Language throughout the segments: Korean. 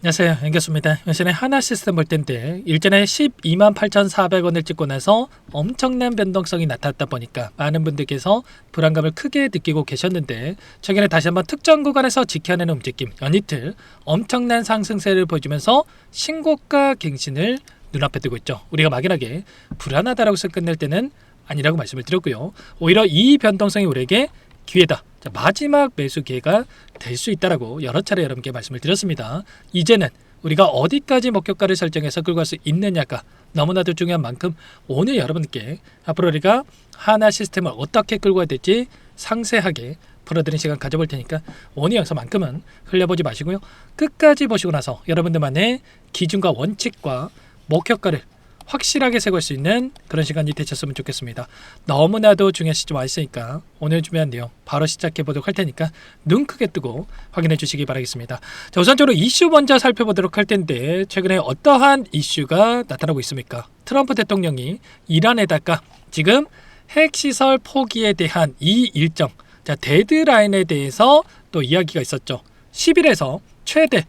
안녕하세요, 연결수입니다. 요즘에 하나시스템 볼 텐데 일전에 128,400원을 찍고 나서 엄청난 변동성이 나타났다 보니까 많은 분들께서 불안감을 크게 느끼고 계셨는데, 최근에 다시 한번 특정 구간에서 지켜내는 움직임, 연이틀 엄청난 상승세를 보여주면서 신고가 갱신을 눈앞에 두고 있죠. 우리가 막연하게 불안하다라고 해서 끝낼 때는 아니라고 말씀을 드렸고요. 오히려 이 변동성이 우리에게 기회다, 마지막 매수 기회가 될 수 있다라고 여러 차례 여러분께 말씀을 드렸습니다. 이제는 우리가 어디까지 목표가를 설정해서 끌고 갈 수 있느냐가 너무나도 중요한 만큼, 오늘 여러분께 앞으로 우리가 하나 시스템을 어떻게 끌고 가야 될지 상세하게 풀어드리는 시간 가져볼 테니까 오늘 영상만큼은 흘려보지 마시고요, 끝까지 보시고 나서 여러분들만의 기준과 원칙과 목표가를 확실하게 세울 수 있는 그런 시간이 되셨으면 좋겠습니다. 너무나도 중요한 시점 와 있으니까 오늘 준비한 내용 바로 시작해 보도록 할 테니까 눈 크게 뜨고 확인해 주시기 바라겠습니다. 자, 우선적으로 이슈 먼저 살펴보도록 할 텐데, 최근에 어떠한 이슈가 나타나고 있습니까? 트럼프 대통령이 이란에다가 지금 핵시설 포기에 대한 이 일정, 데드라인에 대해서 또 이야기가 있었죠. 10일에서 최대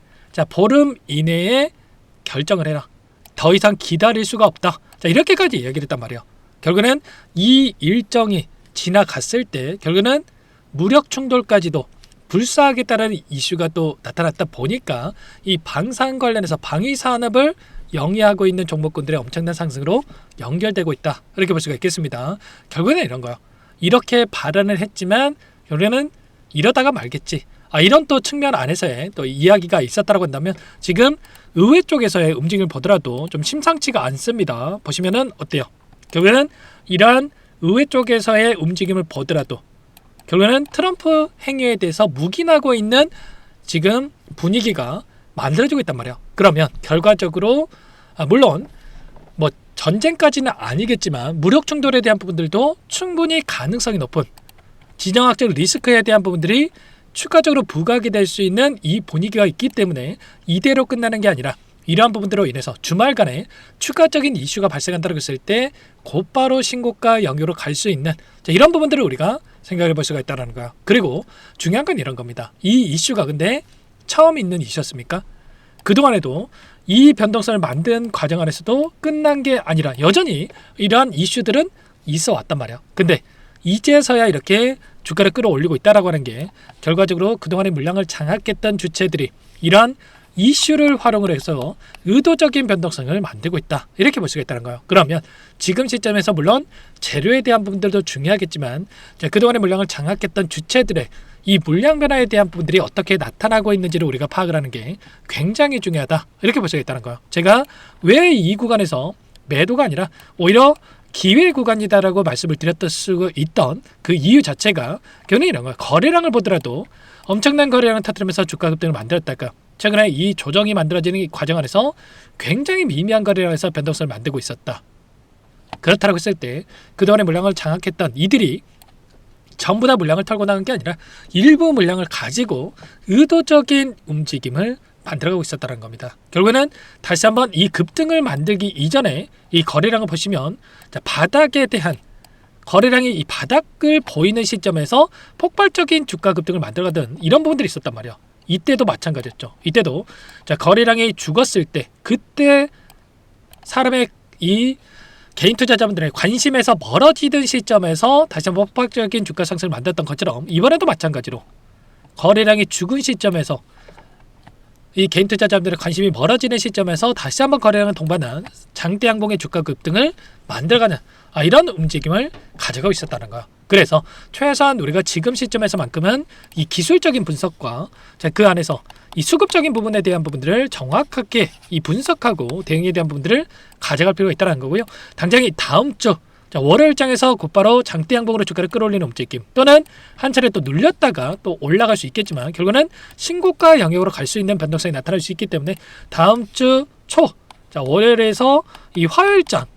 보름 이내에 결정을 해라, 더 이상 기다릴 수가 없다, 이렇게까지 이야기를 했단 말이에요. 결국은 이 일정이 지나갔을 때 결국은 무력 충돌까지도 불사하겠다는 이슈가 또 나타났다 보니까 이 방산 관련해서 방위 산업을 영위하고 있는 종목군들의 엄청난 상승으로 연결되고 있다, 이렇게 볼 수가 있겠습니다. 결국에는 이런 거예요. 이렇게 발언을 했지만 결국에는 이러다가 말겠지, 이런 또 측면 안에서의 또 이야기가 있었다고 한다면, 지금 의회 쪽에서의 움직임을 보더라도 좀 심상치가 않습니다. 보시면은 어때요? 결국에는 이러한 의회 쪽에서의 움직임을 보더라도 결국에는 트럼프 행위에 대해서 묵인하고 있는 지금 분위기가 만들어지고 있단 말이에요. 그러면 결과적으로 물론 뭐 전쟁까지는 아니겠지만 무력 충돌에 대한 부분들도 충분히 가능성이 높은 지정학적 리스크에 대한 부분들이 추가적으로 부각이 될 수 있는 이 분위기가 있기 때문에 이대로 끝나는 게 아니라 이러한 부분들로 인해서 주말간에 추가적인 이슈가 발생한다고 했을 때 곧바로 신고가 영역으로 갈 수 있는 이런 부분들을 우리가 생각해 볼 수가 있다는 거야. 그리고 중요한 건 이런 겁니다. 이 이슈가 근데 처음 있는 이슈였습니까? 그동안에도 이 변동성을 만든 과정 안에서도 끝난 게 아니라 여전히 이러한 이슈들은 있어 왔단 말이야. 근데 이제서야 이렇게 주가를 끌어올리고 있다라고 하는 게 결과적으로 그동안의 물량을 장악했던 주체들이 이러한 이슈를 활용을 해서 의도적인 변동성을 만들고 있다, 이렇게 볼 수가 있다는 거예요. 그러면 지금 시점에서 물론 재료에 대한 부분들도 중요하겠지만 그동안의 물량을 장악했던 주체들의 이 물량 변화에 대한 부분들이 어떻게 나타나고 있는지를 우리가 파악을 하는 게 굉장히 중요하다, 이렇게 볼 수가 있다는 거예요. 제가 왜 이 구간에서 매도가 아니라 오히려 기회 구간이다라고 말씀을 드렸던 수 있던 그 이유 자체가 결국은 이런 거예요. 거래량을 보더라도 엄청난 거래량을 터뜨리면서 주가 급등을 만들었다가 최근에 이 조정이 만들어지는 이 과정 안에서 굉장히 미미한 거래량에서 변동성을 만들고 있었다. 그렇다고 했을 때 그동안의 물량을 장악했던 이들이 전부 다 물량을 털고 나간 게 아니라 일부 물량을 가지고 의도적인 움직임을 만들어가고 있었다는 겁니다. 결국에는 다시 한번 이 급등을 만들기 이전에 이 거래량을 보시면 바닥에 대한 거래량이 이 바닥을 보이는 시점에서 폭발적인 주가 급등을 만들어가던 이런 부분들이 있었단 말이에요. 이때도 마찬가지였죠. 이때도 거래량이 죽었을 때 그때 사람의 이 개인 투자자분들의 관심에서 멀어지던 시점에서 다시 한번 폭발적인 주가 상승을 만들었던 것처럼 이번에도 마찬가지로 거래량이 죽은 시점에서 이 개인 투자자분들의 관심이 멀어지는 시점에서 다시 한번 거래량을 동반한 장대 양봉의 주가 급등을 만들어가는 이런 움직임을 가져가고 있었다는 거야. 그래서 최소한 우리가 지금 시점에서만큼은 이 기술적인 분석과 그 안에서 이 수급적인 부분에 대한 부분들을 정확하게 이 분석하고 대응에 대한 부분들을 가져갈 필요가 있다는 거고요. 당장 이 다음 주 월요일장에서 곧바로 장대 양봉으로 주가를 끌어올리는 움직임, 또는 한 차례 또 눌렸다가 또 올라갈 수 있겠지만 결국은 신고가 영역으로 갈 수 있는 변동성이 나타날 수 있기 때문에 다음 주 초 월요일에서 이 화요일장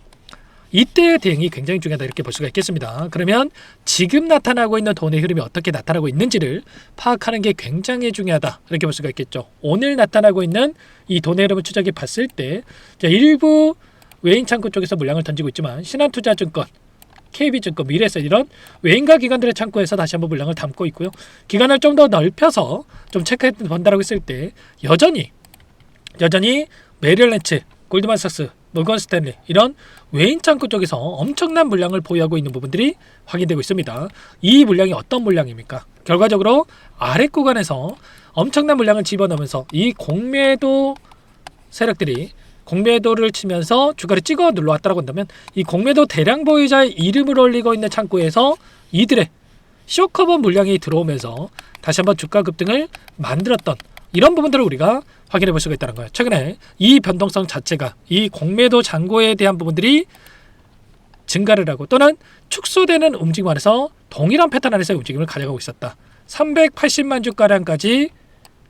이때의 대응이 굉장히 중요하다, 이렇게 볼 수가 있겠습니다. 그러면 지금 나타나고 있는 돈의 흐름이 어떻게 나타나고 있는지를 파악하는 게 굉장히 중요하다, 이렇게 볼 수가 있겠죠. 오늘 나타나고 있는 이 돈의 흐름을 추적해 봤을 때 일부 외인 창구 쪽에서 물량을 던지고 있지만 신한투자증권, KB증권, 미래에셋 이런 외인가 기관들의 창구에서 다시 한번 물량을 담고 있고요. 기간을 좀 더 넓혀서 좀 체크해 본다라고 했을 때 여전히 여전히 메릴렌치, 골드만삭스, 모건 스탠리 이런 외인 창구 쪽에서 엄청난 물량을 보유하고 있는 부분들이 확인되고 있습니다. 이 물량이 어떤 물량입니까? 결과적으로 아래 구간에서 엄청난 물량을 집어넣으면서 이 공매도 세력들이 공매도를 치면서 주가를 찍어 눌러왔다고 한다면 이 공매도 대량 보유자의 이름을 올리고 있는 창구에서 이들의 쇼커버 물량이 들어오면서 다시 한번 주가 급등을 만들었던 이런 부분들을 우리가 확인해 볼 수가 있다는 거예요. 최근에 이 변동성 자체가 이 공매도 잔고에 대한 부분들이 증가를 하고 또는 축소되는 움직임 안에서 동일한 패턴 안에서의 움직임을 가져가고 있었다. 380만 주가량까지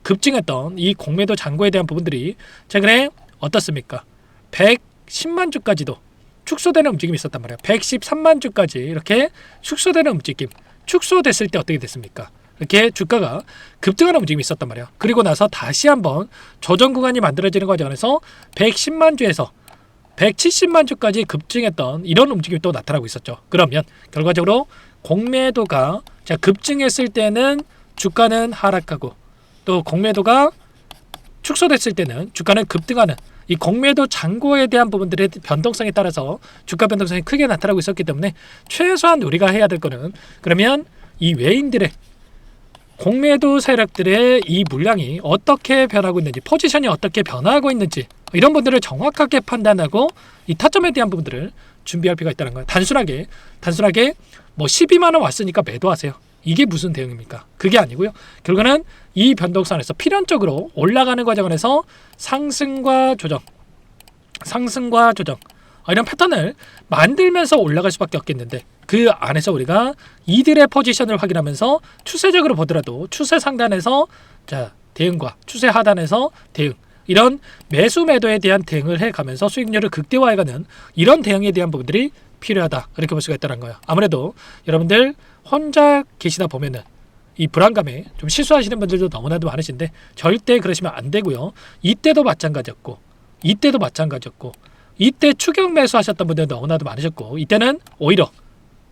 급증했던 이 공매도 잔고에 대한 부분들이 최근에 어떻습니까? 110만 주까지도 축소되는 움직임이 있었단 말이에요. 113만 주까지 이렇게 축소되는 움직임. 축소됐을 때 어떻게 됐습니까? 이렇게 주가가 급등하는 움직임이 있었단 말이에요. 그리고 나서 다시 한번 조정 구간이 만들어지는 과정에서 110만 주에서 170만 주까지 급증했던 이런 움직임이 또 나타나고 있었죠. 그러면 결과적으로 공매도가 급증했을 때는 주가는 하락하고 또 공매도가 축소됐을 때는 주가는 급등하는 이 공매도 잔고에 대한 부분들의 변동성에 따라서 주가 변동성이 크게 나타나고 있었기 때문에 최소한 우리가 해야 될 거는 그러면 이 외인들의 공매도 세력들의 이 물량이 어떻게 변하고 있는지 포지션이 어떻게 변화하고 있는지 이런 부분들을 정확하게 판단하고 이 타점에 대한 부분들을 준비할 필요가 있다는 거예요. 단순하게 뭐 12만 원 왔으니까 매도하세요. 이게 무슨 대응입니까? 그게 아니고요. 결국은 이 변동선에서 필연적으로 올라가는 과정 안에서 상승과 조정 이런 패턴을 만들면서 올라갈 수밖에 없겠는데 그 안에서 우리가 이들의 포지션을 확인하면서 추세적으로 보더라도 추세 상단에서 대응과 추세 하단에서 대응 이런 매수 매도에 대한 대응을 해가면서 수익률을 극대화해가는 이런 대응에 대한 부분들이 필요하다 이렇게 볼 수가 있다는 거예요. 아무래도 여러분들 혼자 계시다 보면은 이 불안감에 좀 실수하시는 분들도 너무나도 많으신데 절대 그러시면 안 되고요. 이때도 마찬가지였고 이때 추격 매수하셨던 분들도 너무나도 많으셨고 이때는 오히려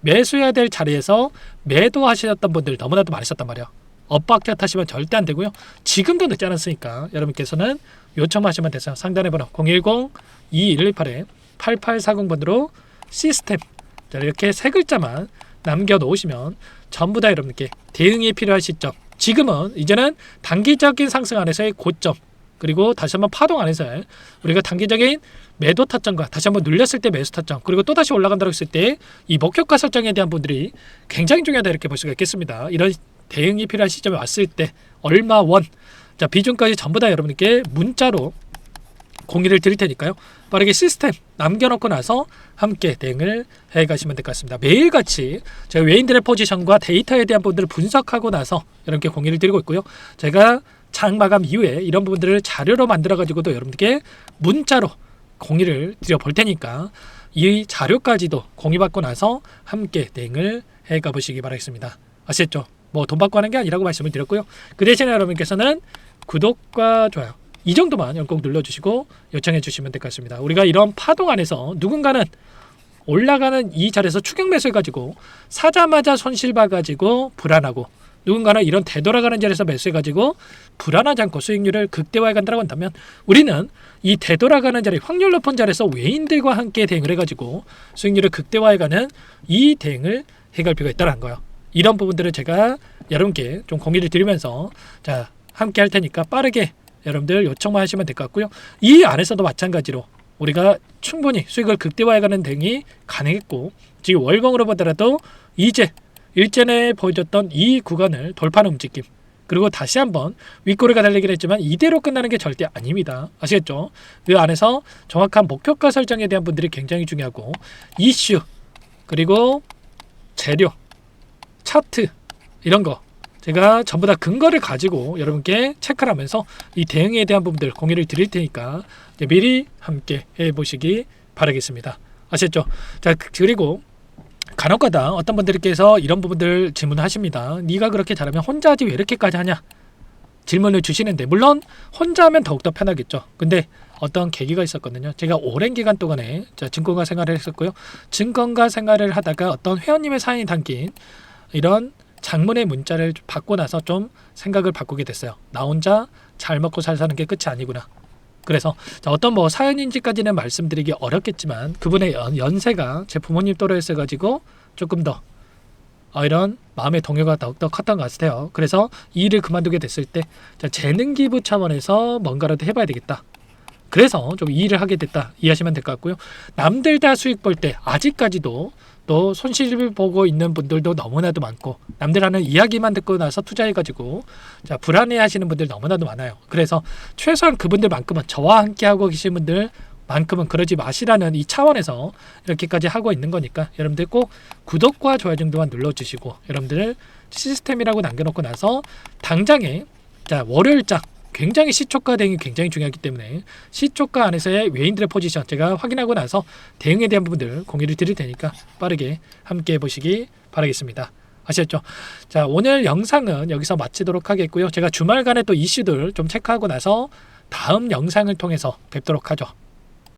매수해야 될 자리에서 매도하셨던 분들 너무나도 많으셨단 말이에요. 엇박자 타시면 절대 안 되고요. 지금도 늦지 않았으니까 여러분께서는 요청하시면 되세요. 상단의 번호 010-2118-8840번으로 시스템 이렇게 세 글자만 남겨놓으시면 전부 다 여러분께 대응이 필요한 시점 지금은 이제는 단기적인 상승 안에서의 고점 그리고 다시 한번 파동 안에서의 우리가 단기적인 매도 타점과 다시 한번 눌렸을 때 매수 타점 그리고 또 다시 올라간다고 했을 때 이 목표가 설정에 대한 분들이 굉장히 중요하다 이렇게 볼 수가 있겠습니다. 이런 대응이 필요한 시점에 왔을 때 얼마 원 비중까지 전부 다 여러분께 문자로 공유를 드릴 테니까요. 빠르게 시스템 남겨놓고 나서 함께 대응을 해가시면 될 것 같습니다. 매일같이 제가 외인들의 포지션과 데이터에 대한 부분들을 분석하고 나서 여러분께 공유를 드리고 있고요. 제가 장 마감 이후에 이런 부분들을 자료로 만들어가지고도 여러분들께 문자로 공유를 드려볼 테니까 이 자료까지도 공유받고 나서 함께 대응을 해가 보시기 바라겠습니다. 아시겠죠? 뭐 돈 받고 하는 게 아니라고 말씀을 드렸고요. 그 대신에 여러분께서는 구독과 좋아요 이 정도만 꼭 눌러주시고 요청해 주시면 될 것 같습니다. 우리가 이런 파동 안에서 누군가는 올라가는 이 자리에서 추격 매수해가지고 사자마자 손실 봐가지고 불안하고 누군가는 이런 되돌아가는 자리에서 매수해가지고 불안하지 않고 수익률을 극대화해 간다고 한다면 우리는 이 되돌아가는 자리 확률 높은 자리에서 외인들과 함께 대응을 해가지고 수익률을 극대화해 가는 이 대응을 해갈 필요가 있다는 거예요. 이런 부분들을 제가 여러분께 좀 공유를 드리면서 함께 할 테니까 빠르게 여러분들 요청만 하시면 될 것 같고요. 이 안에서도 마찬가지로 우리가 충분히 수익을 극대화해가는 대응이 가능했고 지금 월봉으로 보더라도 이제 일전에 보여줬던 이 구간을 돌파하는 움직임 그리고 다시 한번 윗꼬리가 달리긴 했지만 이대로 끝나는 게 절대 아닙니다. 아시겠죠? 그 안에서 정확한 목표가 설정에 대한 분들이 굉장히 중요하고 이슈 그리고 재료 차트 이런 거 제가 전부 다 근거를 가지고 여러분께 체크를 하면서 이 대응에 대한 부분들 공유를 드릴 테니까 미리 함께 해보시기 바라겠습니다. 아시겠죠? 그리고 간혹가다 어떤 분들께서 이런 부분들 질문하십니다. 네가 그렇게 잘하면 혼자 하지 왜 이렇게까지 하냐? 질문을 주시는데 물론 혼자 하면 더욱더 편하겠죠. 근데 어떤 계기가 있었거든요. 제가 오랜 기간 동안에 증권가 생활을 했었고요. 증권가 생활을 하다가 어떤 회원님의 사연이 담긴 이런 장문의 문자를 받고 나서 좀 생각을 바꾸게 됐어요. 나 혼자 잘 먹고 잘 사는 게 끝이 아니구나. 그래서 자, 어떤 뭐 사연인지까지는 말씀드리기 어렵겠지만 그분의 연세가 제 부모님 또래였어 가지고 조금 더 이런 마음의 동요가 더욱더 컸던 것 같아요. 그래서 이 일을 그만두게 됐을 때 자, 재능 기부 차원에서 뭔가라도 해봐야 되겠다. 그래서 좀 이 일을 하게 됐다 이해하시면 될 것 같고요. 남들 다 수익 벌 때 아직까지도 또 손실을 보고 있는 분들도 너무나도 많고 남들 하는 이야기만 듣고 나서 투자해가지고 자 불안해하시는 분들 너무나도 많아요. 그래서 최소한 그분들만큼은 저와 함께하고 계신 분들만큼은 그러지 마시라는 이 차원에서 이렇게까지 하고 있는 거니까 여러분들 꼭 구독과 좋아요 정도만 눌러주시고 여러분들 시스템이라고 남겨놓고 나서 당장에 자 월요일장 굉장히 시초가 대응이 굉장히 중요하기 때문에 시초가 안에서의 외인들의 포지션 제가 확인하고 나서 대응에 대한 부분들 공유를 드릴 테니까 빠르게 함께 해보시기 바라겠습니다. 아시겠죠? 자 오늘 영상은 여기서 마치도록 하겠고요. 제가 주말간에 또 이슈들 좀 체크하고 나서 다음 영상을 통해서 뵙도록 하죠.